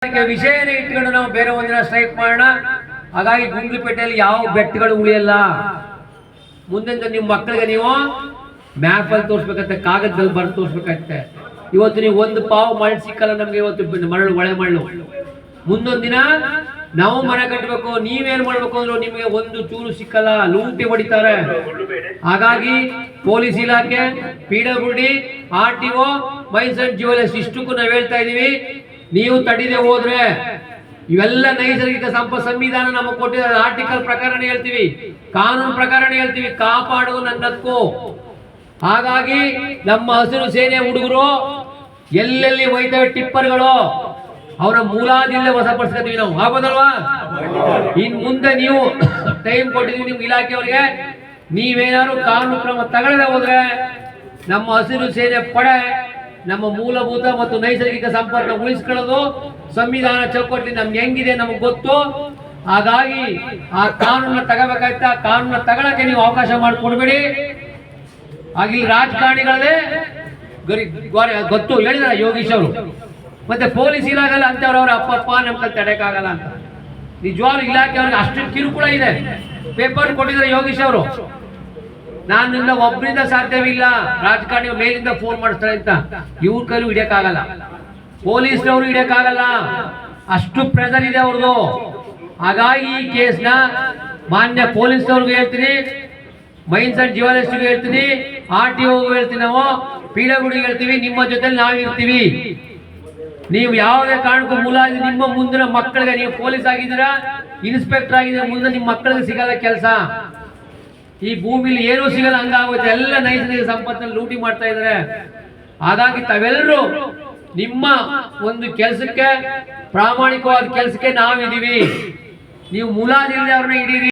ವಿಷಯನ ಇಟ್ಕೊಂಡು ನಾವು ಬೇರೆ ಒಂದಿನ ಸ್ಟ್ರೈಕ್ ಮಾಡೋಣ. ಹಾಗಾಗಿ ಗುಂಡ್ಲುಪೇಟೆಯಲ್ಲಿ ಯಾವ ಬೆಟ್ಟಗಳು ಉಳಿಯಲ್ಲ. ಮುಂದೆ ನಿಮ್ಮ ಮಕ್ಕಳಿಗೆ ನೀವು ಮ್ಯಾಪ್ ಅಲ್ಲಿ ತೋರಿಸ್ಬೇಕಂತೆ, ಕಾಗದದಲ್ಲಿ ಬರೆದು ತೋರಿಸ್ಬೇಕಂತೆ. ಇವತ್ತು ನೀವು ಒಂದು ಪಾವು ಮಳೆ ಸಿಕ್ಕಲ್ಲ ನಮ್ಗೆ, ಇವತ್ತು ಮರಳು ಒಳೆ ಮರಳು. ಮುಂದೊಂದು ದಿನ ನಾವು ಮನೆ ಕಟ್ಟಬೇಕು, ನೀವೇನ್ ಮಾಡ್ಬೇಕು ಅಂದ್ರು ನಿಮ್ಗೆ ಒಂದು ಚೂರು ಸಿಕ್ಕಲ್ಲ, ಲೂಟಿ ಹೊಡಿತಾರೆ. ಹಾಗಾಗಿ ಪೊಲೀಸ್ ಇಲಾಖೆ, PWD, RTO, mains and jewellers ಇಷ್ಟಕ್ಕೂ ನಾವು ಹೇಳ್ತಾ ಇದೀವಿ, ನೀವು ತಡಿದೆ ಹೋದ್ರೆ ಇವೆಲ್ಲ ನೈಸರ್ಗಿಕ ಸಂವಿಧಾನ ನಮಗೆ ಕೊಟ್ಟಿದ್ದಾರೆ. ಆರ್ಟಿಕಲ್ ಪ್ರಕಾರನೇ ಹೇಳ್ತೀವಿ, ಕಾನೂನು ಪ್ರಕಾರನೇ ಹೇಳ್ತೀವಿ, ಕಾಪಾಡು ನನ್ನಕ್ಕೂ. ಹಾಗಾಗಿ ನಮ್ಮ ಹಸಿರು ಸೇನೆ ಹುಡುಗರು ಎಲ್ಲೆಲ್ಲಿ ಹೋಯ್ತವೆ ಟಿಪ್ಪರ್ಗಳು, ಅವರ ಮೂಲಾದಿಂದ ವಶಪಡಿಸ್ಕೊತೀವಿ ನಾವು. ಆಗೋದಲ್ವಾ? ಇನ್ ಮುಂದೆ ನೀವು ಟೈಮ್ ಕೊಟ್ಟಿದ್ದೀವಿ ನಿಮ್ಗೆ ಇಲಾಖೆಯವರಿಗೆ, ನೀವೇನಾದ್ರು ಕಾನೂನು ಕ್ರಮ ತಗೊಳ್ಳದೆ ಹೋದ್ರೆ ನಮ್ಮ ಹಸಿರು ಸೇನೆ ಪಡೆ ನಮ್ಮ ಮೂಲಭೂತ ಮತ್ತು ನೈಸರ್ಗಿಕ ಸಂಪರ್ಕ ಉಳಿಸ್ಕೊಳ್ಳೋದು ಸಂವಿಧಾನ ಚೌಕಟ್ಟಿನ ನಮ್ಗೆ ಹೆಂಗಿದೆ ನಮಗೆ ಗೊತ್ತು. ಹಾಗಾಗಿ ಆ ಕಾನೂನ ತಗೋಬೇಕಾಯ್ತಾ, ಕಾನೂನ ತಗೊಳಕ್ಕೆ ನೀವು ಅವಕಾಶ ಮಾಡಿಕೊಡ್ಬೇಡಿ. ಆಗಿಲ್ಲಿ ರಾಜಕಾರಣಿಗಳೇ ಗೊತ್ತು ಹೇಳಿದಾರೆ ಯೋಗೀಶ್ ಅವರು, ಮತ್ತೆ ಪೊಲೀಸ್ ಇಲಾಖೆ ಅಂತವ್ರವ್ರ ಅಪ್ಪಪ್ಪ ನಮ್ಗೆ ತಡೆಯಕ್ಕಾಗಲ್ಲ ಅಂತ. ನಿಜವಾಗ್ಲೂ ಇಲಾಖೆಯವ್ರಿಗೆ ಅಷ್ಟು ಕಿರುಕುಳ ಇದೆ. ಪೇಪರ್ ಕೊಟ್ಟಿದ್ದಾರೆ ಯೋಗೀಶ್ ಅವರು, ನಾನಿಂದ ಒಬ್ಬರಿಂದ ಸಾಧ್ಯವಿಲ್ಲ, ರಾಜಕಾರಣಿ ಮೇಲಿಂದ ಫೋನ್ ಮಾಡಿಸ್ತಾರೆ ಅಂತ. ಇವ್ರ ಕೈಲೂ ಹಿಡಿಯಕ್ಕಾಗಲ್ಲ, ಪೊಲೀಸ್ನವರು ಹಿಡಿಯಕ್ಕಾಗಲ್ಲ, ಅಷ್ಟು ಪ್ರೆಸರ್ ಇದೆ ಅವ್ರದ್ದು. ಹಾಗಾಗಿ ಈ ಕೇಸ್ನ ಮಾನ್ಯ ಪೊಲೀಸ್ನವ್ರಿಗೂ ಹೇಳ್ತೀನಿ, ಮೈನ್ಸ್ ಅಂಡ್ ಜ್ಯುವೆಲರ್ಸ್ ಹೇಳ್ತೀನಿ, RTO ಹೇಳ್ತೀನಿ, ನಾವು PWD ಹೇಳ್ತೀವಿ, ನಿಮ್ಮ ಜೊತೆ ನಾವಿರ್ತೀವಿ. ನೀವು ಯಾವುದೇ ಕಾರಣಕ್ಕೂ ಮುಲಾಜಿ ನಿಮ್ಮ ಮುಂದಿನ ಮಕ್ಕಳಿಗೆ, ನೀವು ಪೊಲೀಸ್ ಆಗಿದ್ದೀರಾ, ಇನ್ಸ್ಪೆಕ್ಟರ್ ಆಗಿದ್ದೀರಾ, ಮುಂದೆ ನಿಮ್ಮ ಮಕ್ಕಳಿಗೆ ಸಿಗಲ್ಲ ಕೆಲಸ. ಈ ಭೂಮಿಲಿ ಏನೂ ಸಿಗಲ್ಲ, ಹಂಗಾಗುತ್ತೆ. ಎಲ್ಲ ನೈಸರ್ಗಿಕ ಸಂಪತ್ತನ್ನು ಲೂಟಿ ಮಾಡ್ತಾ ಇದ್ದಾರೆ. ಹಾಗಾಗಿ ತಾವೆಲ್ಲರೂ ನಿಮ್ಮ ಒಂದು ಕೆಲಸಕ್ಕೆ, ಪ್ರಾಮಾಣಿಕವಾದ ಕೆಲಸಕ್ಕೆ ನಾವಿದ್ದೀವಿ. ನೀವು ಮುಲಾಜಿಲ್ಲದೆ ಅವ್ರನ್ನ ಹಿಡೀರಿ.